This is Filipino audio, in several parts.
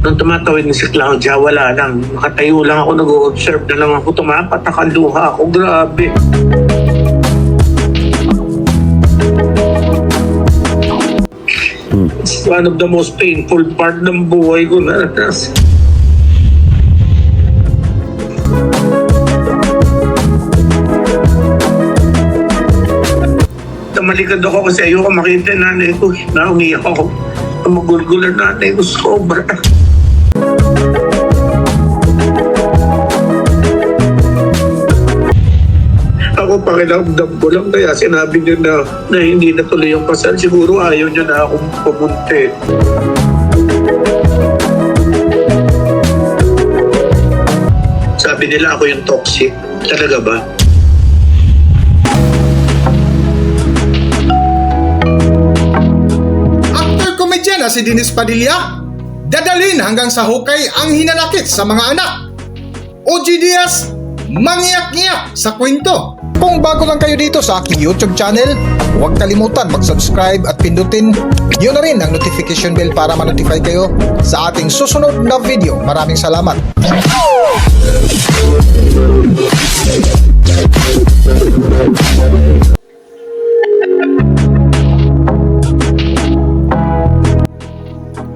Nung tumatawid ni si Claudia, wala lang. Nakatayo lang ako, nag-o-observe na lang ako. Tumapatak ang luha ako. Grabe. It's one of the most painful part ng buhay ko na malikad ako kasi ayoko makita yung nanay ko. Naumiyak ako. Magulgulan nanay ko sobra. Ako pakiramdam ko lang kaya sinabi niya na hindi natuloy yung kasal. Siguro ayaw niya na akong pumunti. Sabi nila ako yung toxic. Talaga ba? Na si Dennis Padilla, dadalhin hanggang sa hukay ang hinanakit sa mga anak. OG Diaz, mangiyak-ngiyak sa kwento. Kung bago lang kayo dito sa aking YouTube channel, huwag kalimutan mag-subscribe at pindutin nyo na rin ang notification bell para ma-notify kayo sa ating susunod na video. Maraming salamat.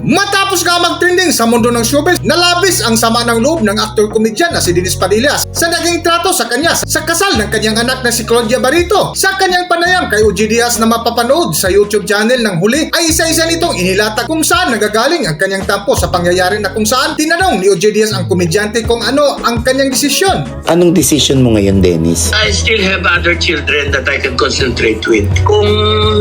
Matapos nga mag-trending sa mundo ng showbiz, nalabis ang sama ng loob ng actor-comedian na si Dennis Padilla sa naging trato sa kanya sa kasal ng kanyang anak na si Claudia Barreto. Sa kanyang panayam kay OG Diaz na mapapanood sa YouTube channel ng huli, ay isa-isa nitong inilatag kung saan nagagaling ang kanyang tampo sa pangyayari na kung saan tinanong ni OG Diaz ang komedyante kung ano ang kanyang desisyon. Anong decision mo ngayon, Dennis? I still have other children that I can concentrate with. Kung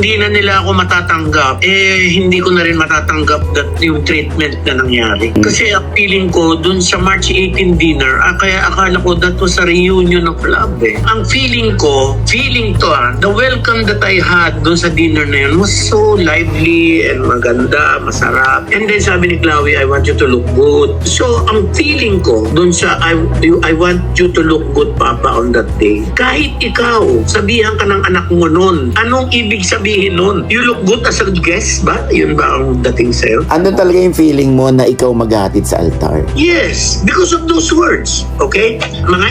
hindi na nila ako matatanggap, hindi ko na rin matatanggap that yung treatment na nangyari. Kasi ang feeling ko dun sa March 18 dinner, kaya akala ko that was a reunion of love eh. Ang feeling ko, the welcome that I had dun sa dinner na yun was so lively and maganda, masarap. And then sabi ni Chloe, I want you to look good. So ang feeling ko dun sa I want you to look good, Papa, on that day. Kahit ikaw, sabihan ka ng anak mo nun. Anong ibig sabihin nun? You look good as a guest ba? Yun ba ang dating sa'yo? Ano talaga yung feeling mo na ikaw maghatid sa altar? Yes, because of those words. Okay? Mga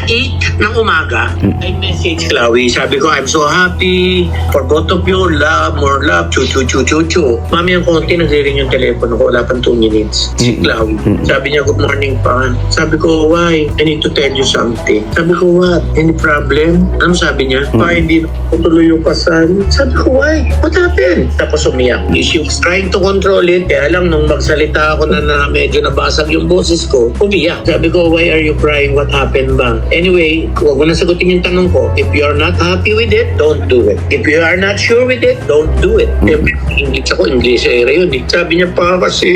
8 ng umaga, I message Chloe. Sabi ko, I'm so happy for both of you. Love, more love. Chu-chu-chu-chu-chu. Mami, ang konti nagre-ring yung telepono ko. Wala pang 2 minutes. Si Chloe. Sabi niya, good morning pa. Sabi ko, why? I need to tell you something. Sabi ko, what? Any problem? Ano sabi niya? Pa, hindi na tuloy yung kasal. Sabi ko, why? What happened? Tapos umiyak. She was trying to control it. Kaya lang, nung magsalita ako na medyo nabasag yung boses ko, umiyak. Sabi ko, why are you crying? What happened ba? Anyway, huwag mo na sagutin yung tanong ko. If you're not happy with it, don't do it. If you are not sure with it, don't do it. English ako, English era yun. Sabi niya pa kasi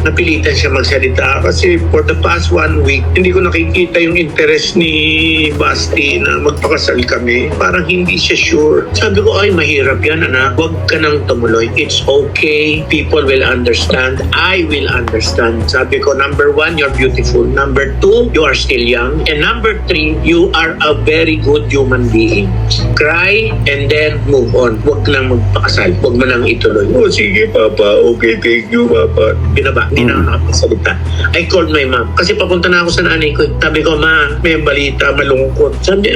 napilitan siya magsalita kasi for the past 1 week, hindi ko nakikita yung interest ni Basti na magpakasal kami. Parang hindi siya sure. Sabi ko, ay mahirap yan, anak. Huwag ka nang tumuloy. It's okay. People will understand. I will understand. Sabi ko, number 1, you're beautiful. Number 2, you are still young. And number 3, you are a very good human being. Cry and then move on. Huwag lang magpakasal. Huwag mo lang ituloy. Oh, sige, Papa. Okay, thank you, Papa. Binaba. Hindi na ako nakapagsalita. I called my mom. Kasi papunta na ako sa nanay ko. Sabi ko, ma, may balita, malungkot. Sabi,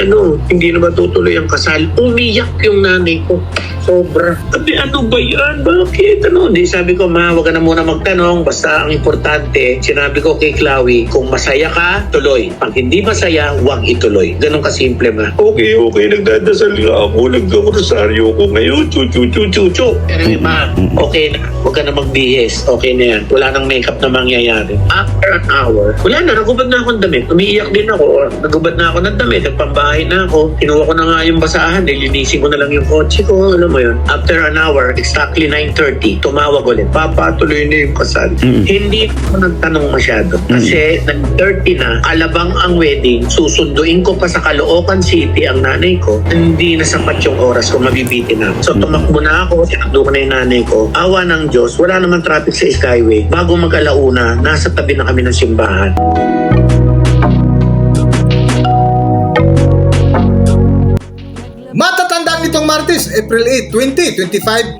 hindi na ba tutuloy ang kasal? Umiyak yung nanay ko. Sobra. Sabi, ano ba yan? Bakit? Hindi, sabi ko, ma, huwag ka na muna magtanong. Basta ang importante, sinabi ko kay Chloe, kung masaya ka, tuloy. Pag hindi masaya, huwag ituloy. Ganun kasimple, ma. Okay, nagdadasal nga ako. Nagkakrosaryo ko ngayon. Chu-chu-chu-chu-chu. Pero ma, okay na. Huwag ka na magbihis. Okay na yan. Wala nang makeup na mangyayari. After an hour, wala na. Nagubad na akong damit. Umiiyak din ako. Nagubad na ako ng damit. Nagpambahay na ako. Kinuha ko na nga yung basahan. Nilinisin ko na lang yung kotse ko. Alam mo yun. After an hour, exactly 9:30, tumawag ulit. Papa, tuloy na yung kasal. Hindi ako nagtanong masyado. Kasi nag-30 na, alabang ang wedding, susunduin ko pa sa Caloocan City ang nanay ko, hindi na sapat yung oras ko, mabibitin na. So tumakbo na ako, sinakdo ko na yung nanay ko. Awa ng Diyos, wala naman traffic sa Skyway. Bago mag-alauna, nasa tabi na kami ng simbahan. nitong Martes, April 8,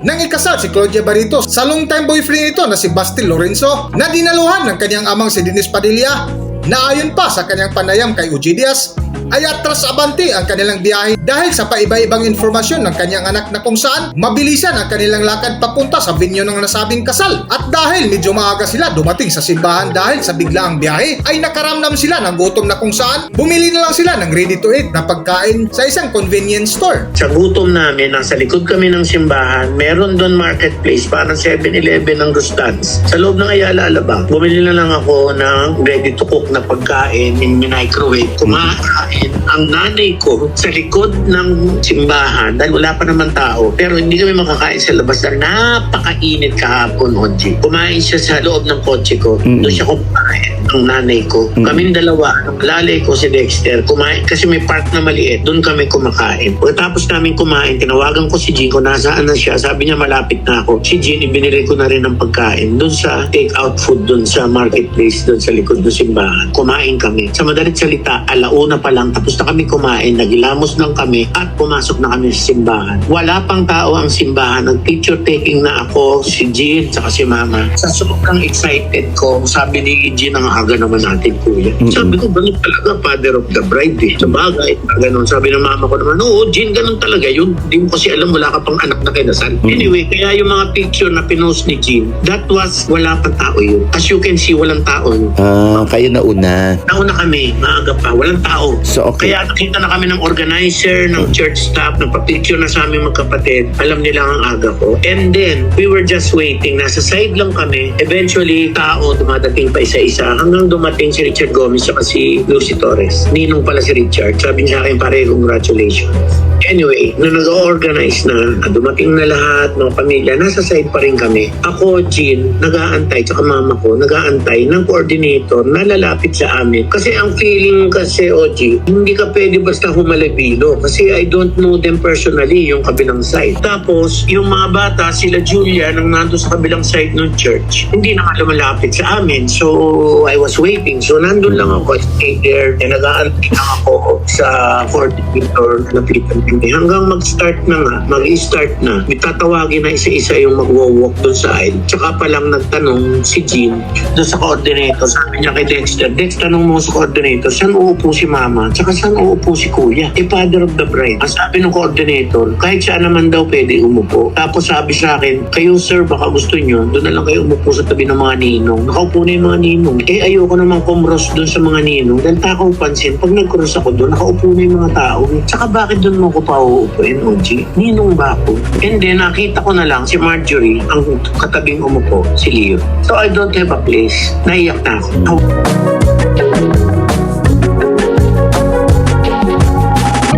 2025, nang ikasal si Claudia Barrito sa long-time boyfriend nito na si Basti Lorenzo na dinaluhan ng kanyang amang si Dennis Padilla, na ayon pa sa kanyang panayam kay OG Diaz ay atras abante ang kanilang biyahe dahil sa paiba-ibang informasyon ng kanyang anak na kung saan mabilisan ang kanilang lakad papunta sa venue ng nasabing kasal. At dahil medyo maaga sila dumating sa simbahan dahil sa biglaang biyahe ay nakaramdam sila ng gutom na kung saan bumili na lang sila ng ready to eat na pagkain sa isang convenience store. Sa gutom namin, nasa likod kami ng simbahan, meron doon marketplace, parang 7-Eleven ng Rustans. Sa loob ng Ayala Alabang, bumili na lang ako ng ready to cook na pagkain in microwave. Kumain ang nanay ko sa likod ng simbahan dahil wala pa naman tao. Pero hindi kami makakain sa labas dahil napakainit kahapon, Onji. Kumain siya sa loob ng kotse ko. Doon siya kumain ang nanay ko. Kaming dalawa, ang lalay ko si Dexter, kumain kasi may park na maliit. Doon kami kumakain. Pagkatapos namin kumain, tinawagan ko si Jean kung nasaan na siya. Sabi niya malapit na ako. Si Jean, ibinili ko na rin ng pagkain doon sa take-out food doon sa marketplace doon sa likod ng simbahan. Kumain kami. Sa madalit salita, alauna pa lang tapos na kami kumain, nagilamos lang kami at pumasok na kami sa simbahan. Wala pang tao ang simbahan. Nag-picture taking na ako, si Jean, saka si Mama. Sa sobrang excited ko, sabi ni Jean, ang aga naman natin, kuya. Sabi ko, ganun talaga, father of the bride eh. Sa bagay, ganun. Sabi ng mama ko naman, oo, Jean, ganun talaga yun. Hindi mo kasi alam, wala ka pang anak na kinasal. Anyway, kaya yung mga picture na pinost ni Jean, that was, wala pang tao yun. As you can see, walang tao yun. Kayo na una. Nauna kami, maaga pa, walang tao. So, okay. Kaya nakita na kami ng organizer, ng church staff, nagpa-picture na sa aming magkapatid. Alam nila ang aga ko. And then, we were just waiting. Nasa side lang kami. Eventually, tao, dumadating pa isa-isa. Hanggang dumating si Richard Gomez at si Lucy Torres. Ninong pala si Richard. Sabi niya sa akin, pare, congratulations. Anyway, nung nag-organize na, dumating na lahat, mga pamilya, nasa side pa rin kami. Ako, Jean, nag-aantay, tsaka mama ko, nag-aantay ng coordinator na lalapit sa amin. Kasi ang feeling kasi, OG, hindi ka pwede basta humalabilo. Kasi I don't know them personally, yung kabilang side. Tapos, yung mga bata, sila Julia, nang nandun sa kabilang side ng church, hindi na nga lumalapit sa amin. So, I was waiting. So, nandun lang ako, stay there, and nag-aantay lang ako sa coordinator na napitan. Hanggang mag-start na nga, mag-start na, tatawagin na isa-isa yung mag-walk doon sa aisle. Tsaka pa lang nagtanong si Jean doon sa coordinator. Sabi niya kay Dexter, Dex, tanong mo sa coordinator, saan uupo si mama? Tsaka saan uupo si kuya? Father of the bride. Ang sabi ng coordinator, kahit saan naman daw pwede umupo. Tapos sabi sa akin, kayo sir, baka gusto nyo, doon na lang kayo umupo sa tabi ng mga ninong. Nakaupo na yung mga ninong. Ayoko naman kumros doon sa mga ninong. Dahil takaw pansin, pag nag-cross ako doon, nakaupo na yung mga tao. Tsaka bakit doon mo ko pa uupuin, OG? Ninong ba ako? And then, nakita ko na lang si Marjorie, ang katabing umupo, si Leo. So, I don't have a place. Naiyak na ako.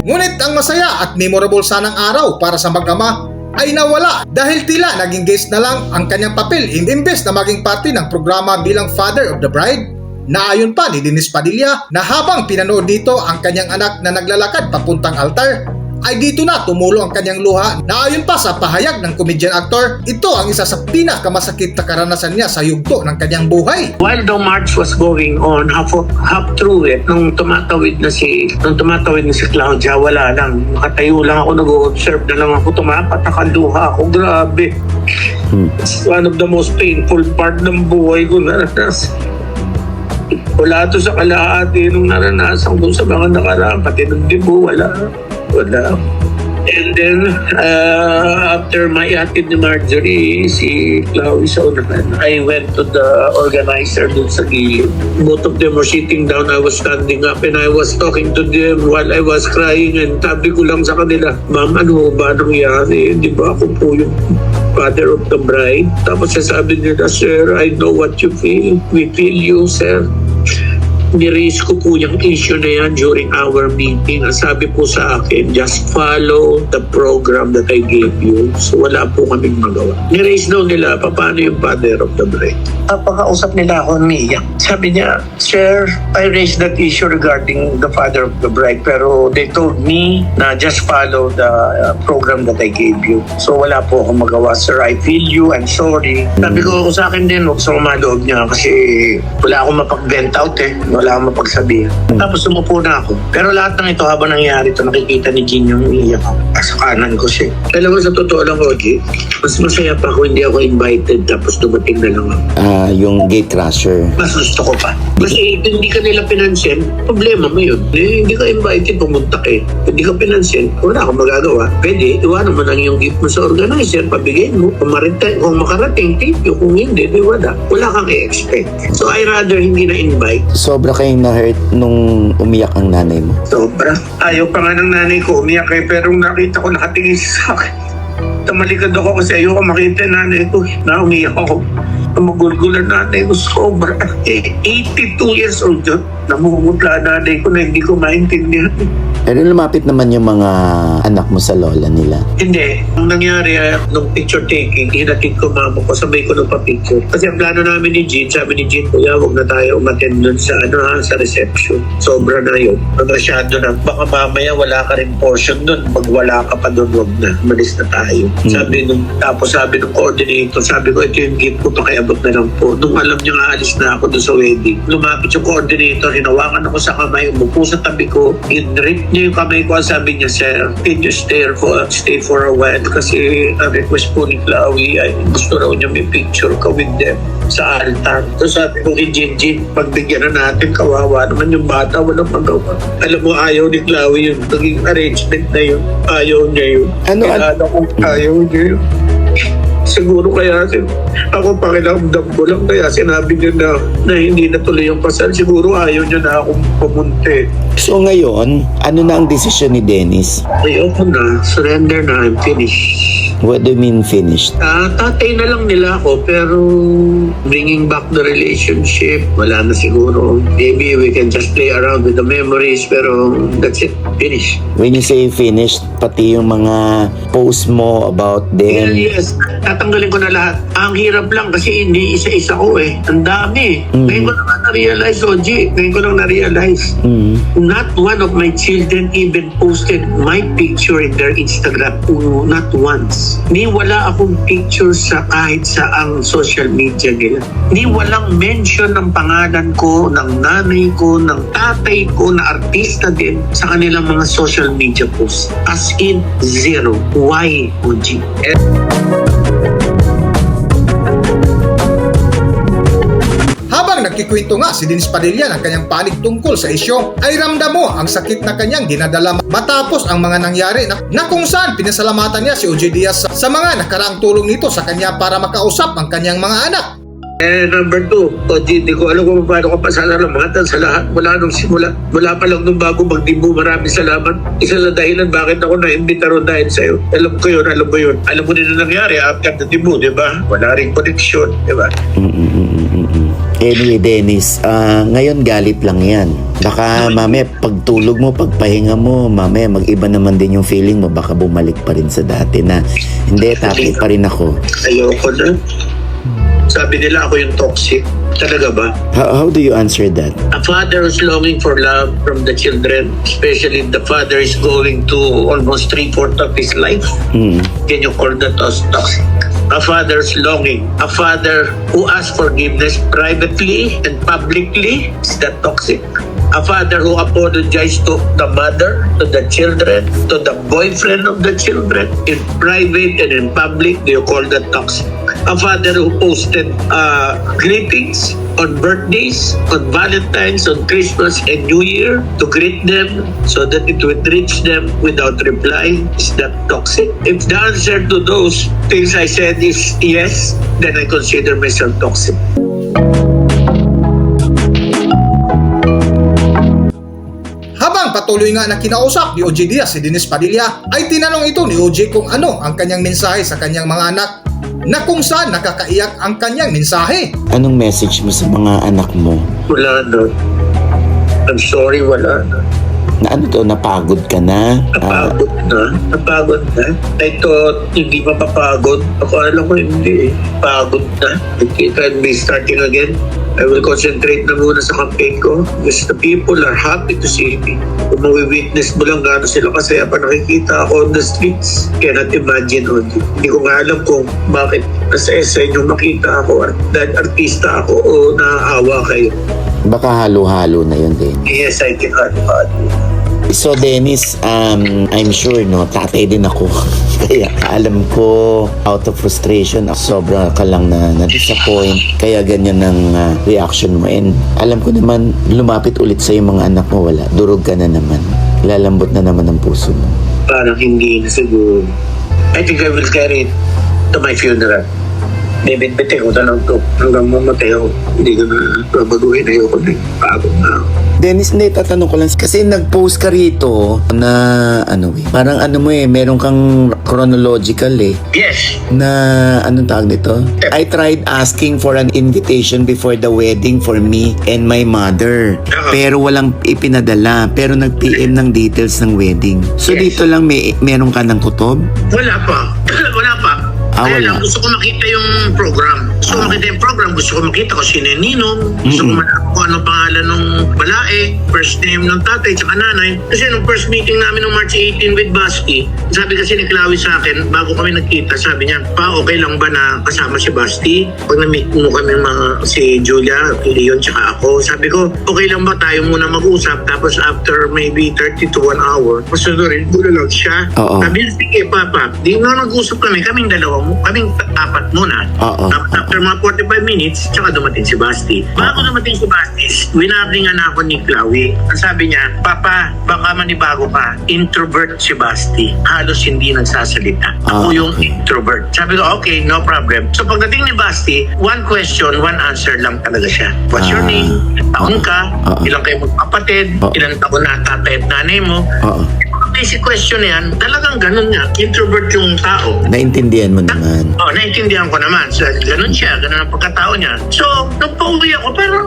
Ngunit ang masaya at memorable sanang araw para sa mag-ama ay nawala dahil tila naging guest na lang ang kanyang papel imbes na maging parte ng programa bilang father of the bride. Naayon pa ni Dennis Padilla na habang pinanood dito ang kanyang anak na naglalakad papuntang altar, ay dito na tumulo ang kanyang luha. Naayon pa sa pahayag ng comedian actor, ito ang isa sa pinakamasakit na karanasan niya sa yugto ng kanyang buhay. While the march was going on, half through it, nung tumatawid na si Claudia, wala lang. Nakatayo lang ako, nag-observe na lang ako, tumapatak luha ako. Grabe. It's one of the most painful part ng buhay ko naranasan. Wala to sa kalahati nung naranasan ko sa mga nakaraan, pati ng dibo, wala. And then, after my atid ni Marjorie, si Chloe sa unahan, I went to the organizer dun sa gilid. Both of them were sitting down, I was standing up, and I was talking to them while I was crying, and sabi ko lang sa kanila, Ma'am, ano ba nangyari? Di ba ako po yung father of the bride? Tapos sasabi nila, Sir, I know what you feel. We feel you, sir. Ni-raise ko po yung issue na yan during our meeting. Ang sabi po sa akin, just follow the program that I gave you. So wala po kaming magawa. Ni-raise daw nila, paano yung father of the bride? Pagkausap nila ako, umiiyak. Sabi niya, Sir, I raised that issue regarding the father of the bride, pero they told me na just follow the program that I gave you. So wala po akong magawa. Sir, I feel you, I'm sorry. Sabi ko sa akin din, huwag sa kumaloob niya kasi wala akong mapag-vent out eh. wala akong mapagsabihan. Tapos sumupo na ako. Pero lahat ng ito, habang nangyari ito, nakikita ni Jean yung iiyak ako. Sa kanan ko siya. Alam mo, sa totoo lang, Oji, mas masaya pa ako hindi ako invited tapos dumating na lang ako. Yung gate crasher. Mas gusto ko pa. Kasi hindi ka nila pinansin, problema mo yun. Hindi ka invited, pumunta ka eh. Hindi ka pinansin, wala akong magagawa. Pwede, iwanan mo lang yung gift mo sa organizer, pabigay mo. Kung makarating, thank you. Kung hindi, di wala. Wala kang i-expect. So I rather hindi na-invite. Sobra kayong na-hurt nung umiyak ang nanay mo. Sobra. Ayaw pa nga ng nanay ko umiyak eh, pero nakita ko nakatingin sa akin. Tamalikad ako kasi ayoko makita yung nanay ko. Na umiyak ako. Magulgulan nanay ko sobra. 82 years old yun. Namumutla nanay ko na hindi ko maintindihan. Pero lumapit naman yung mga anak mo sa lola nila. Hindi. Ang nangyari, nung picture taking, hinatid ko mama ko, sabay ko nung pa-picture. Kasi ang plano namin ni Jean, sabi ni Jean, kuya, huwag na tayo umattend dun sa, sa reception. Sobra na yun. Masyado na. Baka mamaya wala ka rin portion dun. Pag wala ka pa dun, huwag na. Malis na tayo. Tapos sabi nung coordinator, sabi ko, ito yung gift ko, pakiabot na lang po. Nung alam niya nga, alis na ako dun sa wedding. Lumapit yung coordinator, hinawakan ako sa kamay, umupo sa tabi ko, in-rip niya yung kamay ko, sabi niya, sir, can you stay for a while? Kasi ang request po ni Chloe ay gusto raw niya may picture ka with them sa altar. So sabi ko kay Jinjin, pagbigyan na natin, kawawa naman yung bata, walang magawa. Alam mo, ayaw ni Chloe yun. Naging arrangement na yun. Ayaw niya yun. Ayaw niya yun. Siguro kaya ako pakiramdam ko lang kaya sinabi niya na hindi natuloy yung kasal. Siguro ayaw niya na akong pumunti. So ngayon, ano na ang desisyon ni Dennis? Ayoko na. Surrender na. I'm finished. What do you mean finished? Tatay na lang nila ako pero bringing back the relationship, wala na siguro. Maybe we can just play around with the memories pero that's it. Finish. When you say finished, pati yung mga post mo about them. Yes. Tatanggalin ko na lahat. Ang hirap lang kasi hindi isa-isa ko eh. Ang dami. Ngayon ko lang na-realize, Oji. Ngayon ko lang na-realize. Not one of my children even posted my picture in their Instagram. Not once. Ni wala akong picture sa kahit sa ang social media nila. Ni walang mention ng pangalan ko, ng nanay ko, ng tatay ko, na artista din sa kanilang mga social media posts. As in, zero. Why, Oji? Habang nagkikwento nga si Dennis Padilla ng kanyang panig tungkol sa isyo, ay ramdam mo ang sakit na kanyang dinadala matapos ang mga nangyari na kung saan pinasalamatan niya si OJ Diaz sa mga nakaraang tulong nito sa kanya para makausap ang kanyang mga anak. Number 2, Oji, hindi ko alam kung paano ka pasalamatan sa lahat. Mula nung simula, mula pa lang nung bago magdibo, maraming salamat. Isa sa dahilan bakit ako na-imbita ron dahil sa'yo. Alam ko yun. Alam mo din na nangyari after the dibo, di ba? Wala rin connection, di ba? Anyway, Dennis, ngayon galit lang yan. Baka mamaya pagtulog mo, pagpahinga mo, mamaya mag-iba naman din yung feeling mo. Baka bumalik pa rin sa dati na hindi, tatay pa rin ako. Ayoko na. Sabi nila ako yung toxic. Talaga ba? How do you answer that? A father who's longing for love from the children, especially if the father is going to almost 3/4 of his life, can you call that as toxic? A father's longing. A father who asks forgiveness privately and publicly, is that toxic? A father who apologized to the mother, to the children, to the boyfriend of the children, in private and in public, do you call that toxic? A father who posted greetings on birthdays, on Valentine's, on Christmas and New Year to greet them so that it would reach them without reply, is that toxic? If the answer to those things I said is yes, then I consider myself toxic. Habang patuloy nga na kinausap ni OJ Diaz si Dennis Padilla, ay tinanong ito ni OJ kung ano ang kanyang mensahe sa kanyang mga anak na kung saan nakakaiyak ang kanyang mensahe. Anong message mo sa mga anak mo? Wala na. I'm sorry, wala na. Na ano to, napagod ka na? Napagod na. I thought hindi mapapagod. Ako alam ko hindi eh. Pagod na. It can be starting again. I will concentrate na muna sa campaign ko because the people are happy to see me. Kung mawi-witness mo lang gano'n sila kasaya pa nakikita ako on the streets, cannot imagine on you. Hindi ko nga alam kung bakit nasa sa inyo makita ako dahil artista ako o naaawa kayo. Baka halo-halo na yun, Dennis. Yes, I can hard. So Dennis, I'm sure no, tatay din ako. Kaya alam ko out of frustration, sobra ka lang na disappoint. Kaya ganyan ang reaction mo. And alam ko naman, lumapit ulit sa yung mga anak mo, wala. Durog ka na naman. Lalambot na naman ang puso mo. Parang hindi na siguro. I think I will carry it to my funeral. Bibit-bitin ko na lang to. Hanggang mamatay ako. Hindi ko na babaguhin. Ayoko na. Pagod na ako. Dennis, hindi, tatanong ko lang. Kasi nag-post ka rito na, parang meron kang chronological Yes. na, anong tawag nito? I tried asking for an invitation before the wedding for me and my mother. Pero walang ipinadala. Pero nag-PM ng details ng wedding. So Yes. dito lang meron ka ng kutob? Wala pa. Wala pa. Kaya Wala. lang, gusto ko makita yung program. Gusto ko makita yung program. Gusto ko makita kung sino yung ninong. Gusto ko malaman kung ano pangalan ng balae, first name ng tatay, tsaka nanay. Kasi nung first meeting namin ng March 18 with Basti, sabi kasi ni Clawy sa akin, bago kami nagkita, sabi niya, pa, okay lang ba na kasama si Basti? Pag na-meet mo kami si Julia, Leon, tsaka ako, sabi ko, okay lang ba tayo muna mag-usap? Tapos after maybe 30 to 1 hour, masunurin, gula lang siya. Oo. Sabi niya, sige, Papa, di na nag-usap kaming dalawa, kaming apat muna. Oo. After mga 45 minutes, tsaka dumating si Basti. Bago dumating si Basti, winarningan na ako ni Clawy. Ang sabi niya, Papa, baka manibago ka. Introvert si Basti. Halos hindi nagsasalita. Ako yung introvert. Sabi ko, okay, no problem. So pagdating ni Basti, one question, one answer lang talaga siya. What's your name? Taon ka? Ilang kayo magkapatid? Ilang taon na tatay at nanay mo? Basic question yan, talagang ganun nga. Introvert yung tao. Naintindihan mo naman. Naintindihan ko naman. So, ganun siya, ganun ang pagkatao niya. So, nung pauwi ako, parang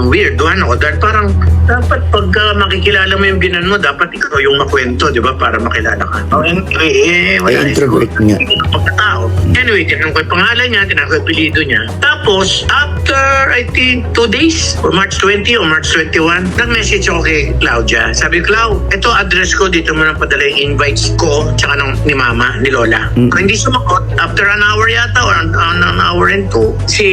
weird. Ako, dahil parang dapat pagka makikilala mo yung binan mo, dapat ikaw yung makwento, di ba? Para makilala ka. Wala. Introvert nga. Pagkatao. Anyway, tinanong ko yung pangalan niya, tinanong ko yung apelido niya. Tapos, after, I think, 2 days, or March 20 or March 21, nag-message ako kay Claudia. Sabi, Clau, ito address ko, dito mo nang padala yung invites ko, tsaka ni Mama, ni Lola. Hindi sumakot. After an hour yata, or an hour and 2, si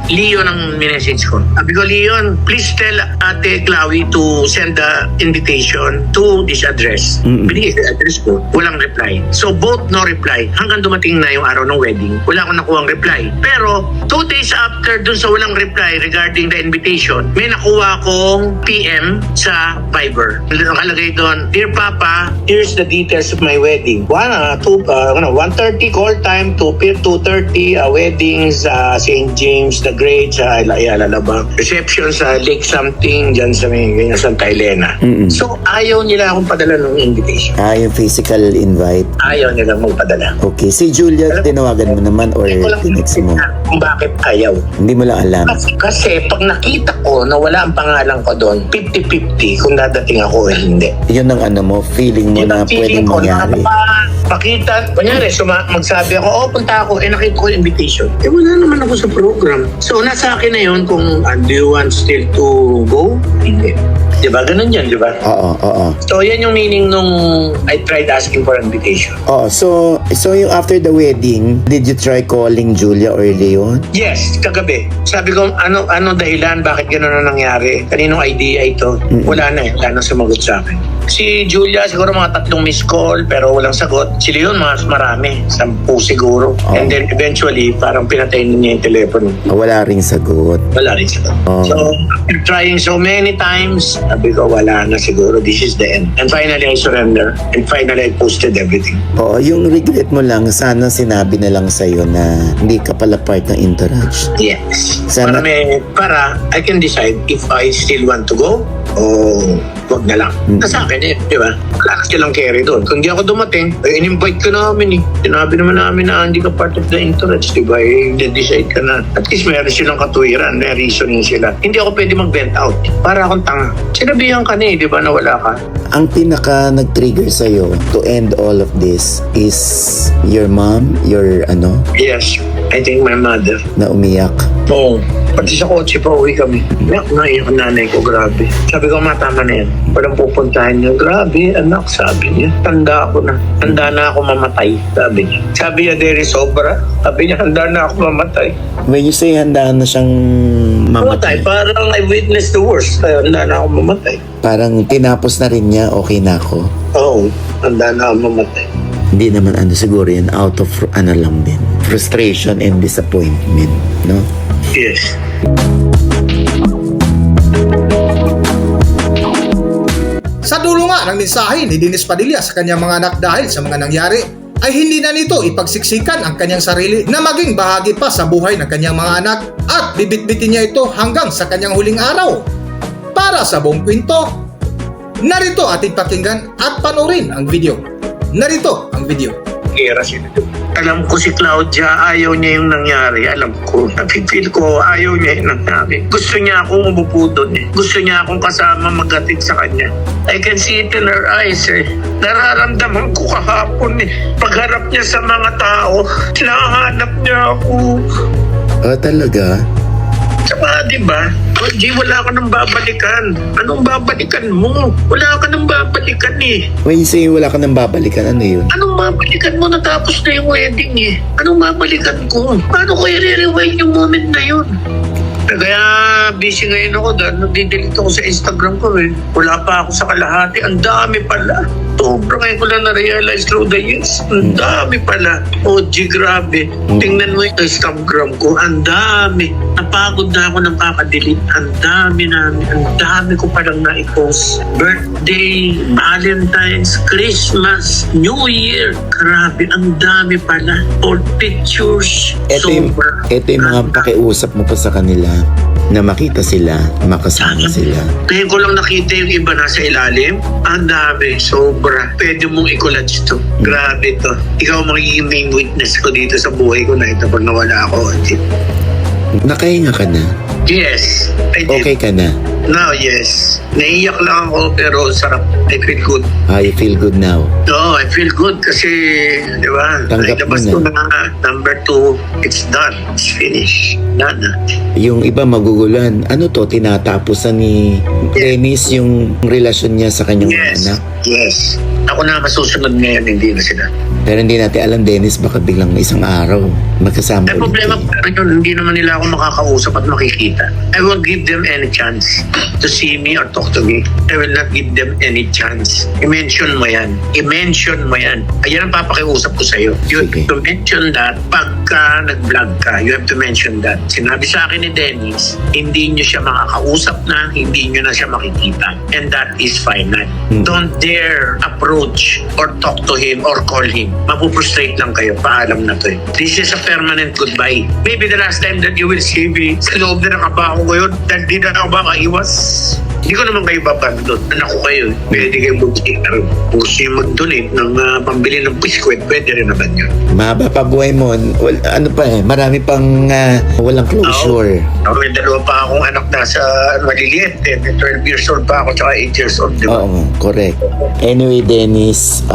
Leon ang minessage ko. Sabi ko, Leon, please tell Ate Clawy to send the invitation to this address. Binigay ko yung address ko, walang reply. So both no reply. Hanggang dumating na yung araw ng wedding, wala akong nakuhang reply. Pero 2 days after dun sa walang reply regarding the invitation, may nakuha akong PM sa Viber. Nakalagay doon, Dear Papa, here's the details of my wedding. 1:30 call time to 2:30 wedding sa St. James the Great sa Alalabang. Reception sa Lake something dyan sa Santa Elena. So ayaw nila akong padala ng invitation. Yung physical invite. Ayaw nila magpadala. Okay. Si Julia, tinawagan mo naman or Hindi ko lang tinext mo? kung bakit ayaw. Hindi mo lang alam. Kasi pag nakita ko na wala ang pangalan ko doon, 50-50 kung dadating ako o hindi. Yun ang mo, feeling mo na pwedeng mangyari. Pakita, kunyari, magsabi ako, punta ako, nakita ko yung invitation. Wala naman ako sa program. So, nasa akin na yun kung do you want still to go? Hindi. Diba? Ganun yan, diba? Oo. So, yan yung meaning nung I tried asking for invitation. So yung after the wedding, did you try calling Julia or Leon? Yes, kagabi. Sabi ko, ano dahilan? Bakit gano'n na nangyari? Kaninong idea ito? Wala na sumagot sa akin. Si Julia, siguro mga 3 missed call, pero walang sagot. Si Leon, mas marami. 10 siguro. And then eventually, parang pinatay niya yung telepono. Wala ring sagot. Wala rin sagot. So, after trying so many times, sabi ko, wala na siguro. This is the end. And finally, I surrender. And finally, I posted everything. Yung regret mo lang, sana sinabi na lang sa'yo na hindi ka pala part ng entourage. Yes. Sana- Para I can decide if I still want to go o wag na lang. Nasa akin di ba? Wala na silang carry doon. Kung di ako dumating, in-invite ka namin Sinabi naman namin na hindi ka part of the entourage, di ba? Decide ka na. At least meron silang katuwiran, may reasoning sila. Hindi ako pwede mag-vent out. Para akong tanga. Sinabihan ka di ba, na wala ka? Ang pinaka nag-trigger sa'yo to end all of this is your mom, your Yes, I think my mother. na umiyak. Oo. Pati sa kotse pa uwi kami. Naiyak ang nanay ko, grabe. Sabi ko, tama na yan. Walang pupuntahan niya. Grabe, anak, sabi niya. Tanda ako na. Handa na ako mamatay, sabi niya. Sabi niya, Derry, sobra. Sabi niya, handa na ako mamatay. When you say handa na siyang mamatay, Parang I witnessed the worst. Kaya handa na ako mamatay. parang tinapos na rin niya, okay na ako. Oo, handa na ako mamatay. Hindi naman siguro yun, out of lang din. Frustration and disappointment, no? Yes. Sa dulo nga ng mensahe ni Dennis Padilla sa kanyang mga anak dahil sa mga nangyari, ay hindi na nito ipagsiksikan ang kanyang sarili na maging bahagi pa sa buhay ng kanyang mga anak at bibitbitin niya ito hanggang sa kanyang huling araw. Para sa buong kwento, narito ating pakinggan at panoorin ang video. Narito ang video. Kira sila. Alam ko si Claudia, ayaw niya yung nangyari. Alam ko, napipil ko, ayaw niya yung nangyari. Gusto niya akong umupo doon eh. Gusto niya akong kasama magatid sa kanya. I can see it in her eyes eh. Nararamdaman ko kahapon eh. Pagharap niya sa mga tao, hinahanap niya ako. Talaga? Saka diba, G, wala ka nang babalikan. Anong babalikan mo? Wala ka nang babalikan eh. When you say wala ka nang babalikan, ano yun? Anong babalikan mo? Natapos na yung wedding eh. Anong babalikan ko? Paano ko i-rewind yung moment na yun? Kaya busy ngayon ako dahil nagdidelete ako sa Instagram ko eh. Wala pa ako sa kalahati. Ang dami pala. Sobra ngayon ko lang na-realize through the years. Ang dami pala. OG, grabe. Tingnan mo yung Instagram ko. Ang dami. Napagod na ako ng kakadelete. Ang dami namin. Ang dami ko palang na-post. Birthday, Valentine's, Christmas, New Year. Grabe, ang dami pala. Old pictures. Ito yung mga pakiusap mo pa sa kanila na makita sila, makasama sila. Ngayon ko lang nakita yung iba nasa ilalim. Ang dami, sobra. Pwede mong i-collage to. Grabe to. Ikaw magiging main witness ko dito sa buhay ko na ito pag nawala ako. Nakahinga ka na? Yes, I did. Okay ka na? Now, yes. Naiiyak lang ako pero sarap. I feel good. You feel good now? No, I feel good kasi, di ba? Tanggap mo Nailabas ko na. Number 2, it's done. It's finished. Done na. Yung iba maguguluhan, ano to, tinatapos na ni Dennis yung relasyon niya sa kanyang mga Yes, anak? yes. Ako na masusunod ngayon, hindi na sila. Pero hindi natin alam, Dennis, baka biglang isang araw magkasama Ang ulit problema kayo. ko yun, hindi naman nila ako makakausap at makikita. I won't give them any chance to see me or talk to me. I will not give them any chance. I-mention mo yan. I-mention mo yan. Ayan ang papakiusap ko sa'yo. You have Sige. to mention that pagka nag-vlog ka. You have to mention that. Sinabi sa akin ni Dennis, hindi nyo siya makakausap na, hindi nyo na siya makikita. And that is final. Don't dare approach or talk to him or call him. Mapuprostrate lang kayo. Paalam na to eh. This is a permanent goodbye. Maybe the last time that you will see me, sa loob na ng kaba ko ngayon, dahil di na ako makaiwas. Hindi ko naman kayo babandon. Anak ko kayo. Pwede kayo mag-cheater. Kung gusto nyo mag-donate ng pambili ng biskwit, pwede rin naman yun. Mahaba pa buhay mo. Ano pa eh, marami pang walang closure. May dalawa pa akong anak nasa maliliit. 12 years old pa ako, tsaka 8 years old. Di ba? Oo, correct. Anyway, Dennis,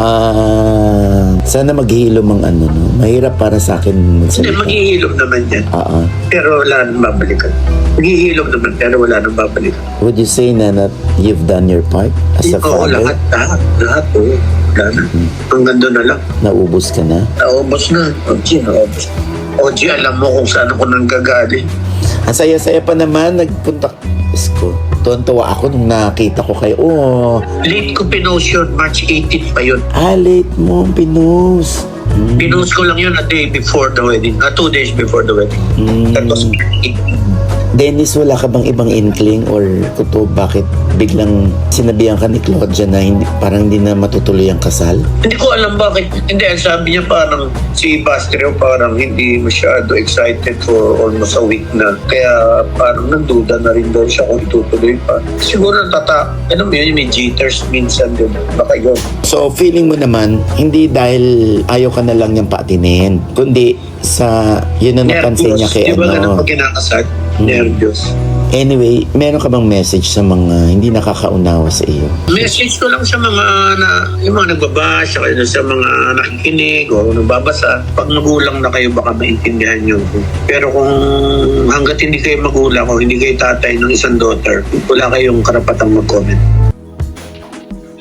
sana maghilom ang ano, no? Mahirap para sa akin Hindi, magsalita. maghihilom naman yan. Oo. Pero wala nang babalikan. Maghihilom naman, pero wala nang babalikan. Would you say na that you've done your part as a Oo, father? lahat. Oo. Wala na. Hanggang doon na lang. Naubos ka na? Naubos na. naubos. OG, alam mo kung saan ako nang gagaling. Ang saya-saya pa naman, nagpunta. Diyos ko, tuwan-tuwa ako nung nakita ko kayo. Oh, Late ko pinost yun, March 18 pa yun. late mo ang pinost. Pinost ko lang yun a day before the wedding. 2 days before the wedding. That was March 18. Dennis, wala ka bang ibang inkling or kuto bakit biglang sinabihan ka ni Claudia na parang hindi na matutuloy ang kasal? Hindi ko alam bakit. Hindi, ang sabi niya parang si Bastrio parang hindi masyado excited for almost a week na. Kaya parang nanduda na rin daw siya kung itutuloy pa. Siguro ano mo yun, may jitters minsan din. Baka yun. So, feeling mo naman, hindi dahil ayaw ka na lang niyang paatinin, kundi sa yun na napansin niya kay Di ba ano. pag kinakasal? Nervyos. Anyway, meron ka bang message sa mga hindi nakakaunawa sa iyo? Message ko lang sa mga yung mga nagbabasa, sa mga nakikinig o nagbabasa. Pag magulang na kayo, baka maintindihan nyo. Pero kung hanggat hindi kayo magulang o hindi kayo tatay ng isang daughter, wala kayong karapatang mag-comment.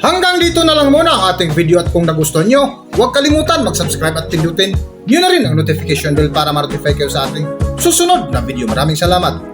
Hanggang dito na lang muna ang ating video at kung nagustuhan nyo, huwag kalimutan mag-subscribe at pindutin nyo na rin ang notification bell para ma-notify kayo sa ating susunod na video. Maraming salamat!